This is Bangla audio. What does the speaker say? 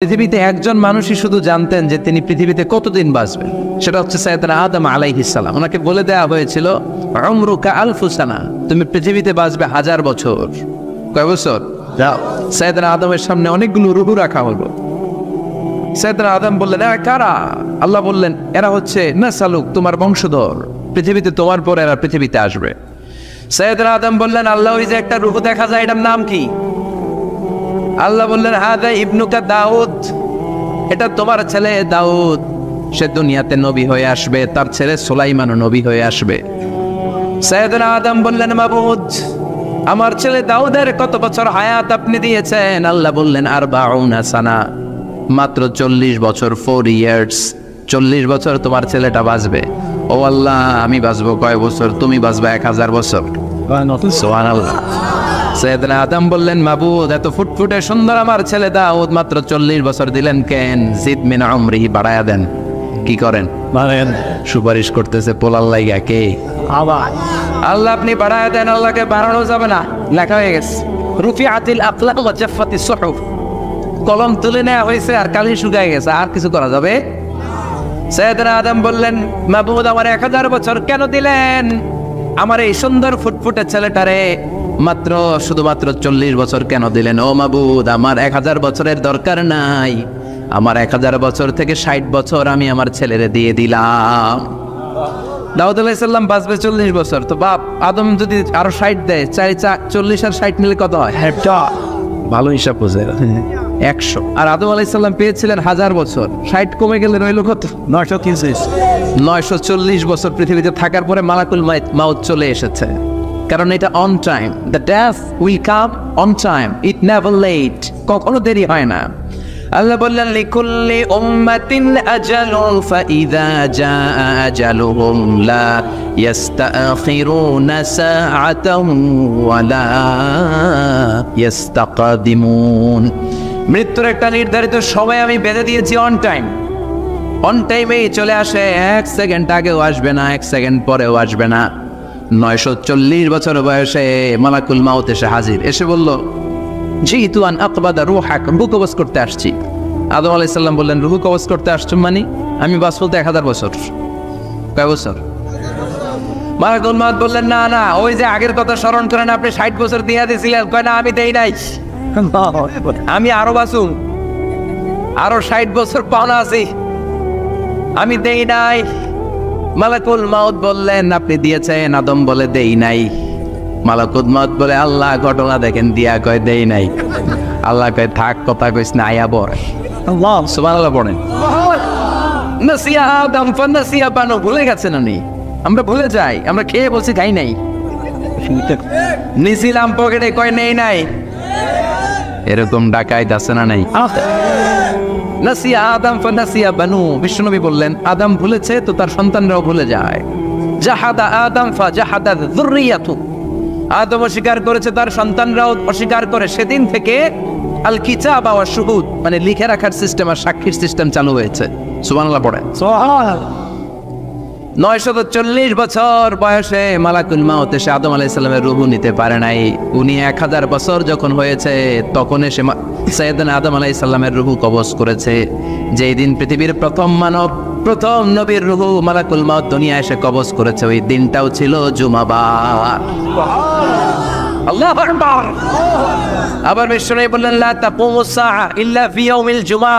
পৃথিবীতে একজন মানুষই শুধু জানতেন যে তিনি পৃথিবীতে কতদিন বাঁচবেন, সেটা হচ্ছে সাইয়েদনা আদম আলাইহিস সালাম। ওনাকে বলে দেওয়া হয়েছিল উমরুকা আলফু সানা, তুমি পৃথিবীতে বাঁচবে 1000 বছর। কয় বছর? সাইয়েদনা আদমের সামনে অনেকগুলো রূহ রাখা হলো। সাইয়েদনা আদম বললেন, এরা কারা? আল্লাহ বললেন, এরা হচ্ছে নাসালুক, তোমার বংশধর, পৃথিবীতে তোমার পর এরা পৃথিবীতে আসবে। সাইয়েদনা আদম বললেন, আল্লাহ ওই যে একটা রূহ দেখা যায়, এটার নাম কি? আল্লাহ বললেন, হাদা ইবনুকা দাউদ, এটা তোমার ছেলে দাউদ, সে দুনিয়াতে নবী হয়ে আসবে, তার ছেলে সুলাইমানও নবী হয়ে আসবে। সাইয়েদনা আদম বললেন, মাবুদ, আমার ছেলে দাউদের কত বছর হায়াত আপনি দিয়েছেন? আল্লাহ বললেন, 40 সানা, মাত্র 40 বছর, 4 ইয়ার্স, 40 বছর তোমার ছেলেটা বাঁচবে। ও আল্লাহ, আমি বাঁচবো কয় বছর? তুমি বাঁচবা 1000 বছর। সুবহানাল্লাহ। সাইয়েদনা আদম বললেন, মাবুদ, এত ফুটফুটে সুন্দর আমার ছেলে দাউদ, মাত্র 40 বছর দিলেন কেন? জিদ মিন উমরিহি, বাড়ায়া দেন। কি করেন? সুপারিশ করতেছে পোলার লাইগা। কে? আল্লাহ, আপনি বাড়ায়া দেন। আল্লাহকে বাড়ানো যাবে না, লেখা হয়ে গেছে, রুফিআতিল আকলাম ওয়া জাফফাতিস সুহুফ, কলম তুলে নেওয়া হয়েছে আর কালি শুকায় গেছে, আর কিছু করা যাবে? সাইয়েদনা আদম বললেন, মাবুদ, আমার 1000 বছর কেন দিলেন? আমার এই সুন্দর ফুটফুটে ছেলেটারে মাত্র শুধুমাত্র 40 বছর কেন দিলেন? ও মাবুদ, আমার 1000 বছরের দরকার নাই, আমার 1000 বছর থেকে 60 বছর আমি আমার ছেলেরে দিয়ে দিলাম। দাউদ আলাইহিস সালাম বাঁচবে 40 বছর, তো বাপ আদম যদি আরো 60 দেয়, 40 আর 60 মিলে কত হয়? ভালো হিসাব বোঝে, 100। আর আদম আলাইহিস সালাম পেয়েছিলেন 1000 বছর, 60 কমে গেলে রইল কত? 940 বছর পৃথিবীতে থাকার পরে মালাকুল মাউত চলে এসেছে। কারণ এটা on time, the death will come on time, it never late, কখনো দেরি হয় না। আল্লাহ বললেন, লিকুল্লি উম্মাতিন আজালুন ফাইযা জাআ আজালুহুম লা ইস্তাখিরুনা সাআতান ওয়া লা ইস্তাকদিমুন। মৃত্যুর একটা নির্ধারিত সময় আমি বেঁধে দিয়েছি, অন টাইম, অন টাইমেই চলে আসে, 1 সেকেন্ড আগেও আসবে না, 1 সেকেন্ড পরেও আসবে না। 940 বছর বয়সে মালাকুল মাউত এসে হাজির, এসে বলল, জিতু আন আকবাদা রূহাক, রূহ কবজ করতে আসছি। আদম আলাইহিস সালাম বললেন, রূহ কবজ করতে আসছো মানে? আমি বাঁচবো তো 1000 বছর। কয় বছর? মালাকুল মাউত বললেন, না না, ওই যে আগের কথা স্মরণ করেন, আপনি 60 বছর দিয়ে দিয়েছিলেন। কয় না, আমি দেই নাই, আমি আরো বাঁচুম, আরো 60 বছর পাওনা আছি, আমি দেই নাই। মালাকুল মাউত বললেন, আপনি দিয়েছেন। আদম বলে, দেই নাই। মালাকুল মাউত বলে, আল্লাহ ঘটনা দেখেন, দিয়া কয় দেই নাই। আল্লাহ কয়, থাক, কথা কইস না, আয়া বর। আল্লাহ সুবহানাল্লাহ পড়েন। নাসিয়া আদম ফানাসিয়া বানু, ভুলে গেছেন উনি, আমরা ভুলে যাই, আমরা খেয়ে বলছি খাই নাই, নিছিলাম পকেটে, কয় নেই নাই। এরকম ডাকাইত আছে না নাই? নাসিয়া আদম ফানাসিয়া বানু, বিশ্বনবী বললেন, আদম ভুলেছে তো তার সন্তানরাও ভুলে যায়। জাহাদা আদম ফাজাহাদা যুররিয়াতু, আদম অস্বীকার করেছে, তার সন্তানরাও অস্বীকার করে। সেদিন থেকে আল কিতাব ওয়া শুহুদ, মানে লিখে রাখার সিস্টেম আর সাক্ষীর সিস্টেম চালু হয়েছে। সুবহানাল্লাহ পড়েন। 940 বছর বয়সে মালাকুল মাউত এসে আদম আলাইহিস সালামের রূহ নিতে পারে নাই। উনি 1000 বছর যখন হয়েছে তখন এসে সাইয়েদনা আদম আলাইহিস সালামের রূহ কবজ করেছে। যেই দিন পৃথিবীর প্রথম মানব, প্রথম নবীর রূহ মালাকুল মাউত দুনিয়া এসে কবজ করেছে, ওই দিনটাও ছিল জুমাবার। আল্লাহু আকবার। আবার বিশ্বনবী বললেন, লা তাকুমুস সাআ ইল্লা ফি ইয়াউমিল জুমআহ।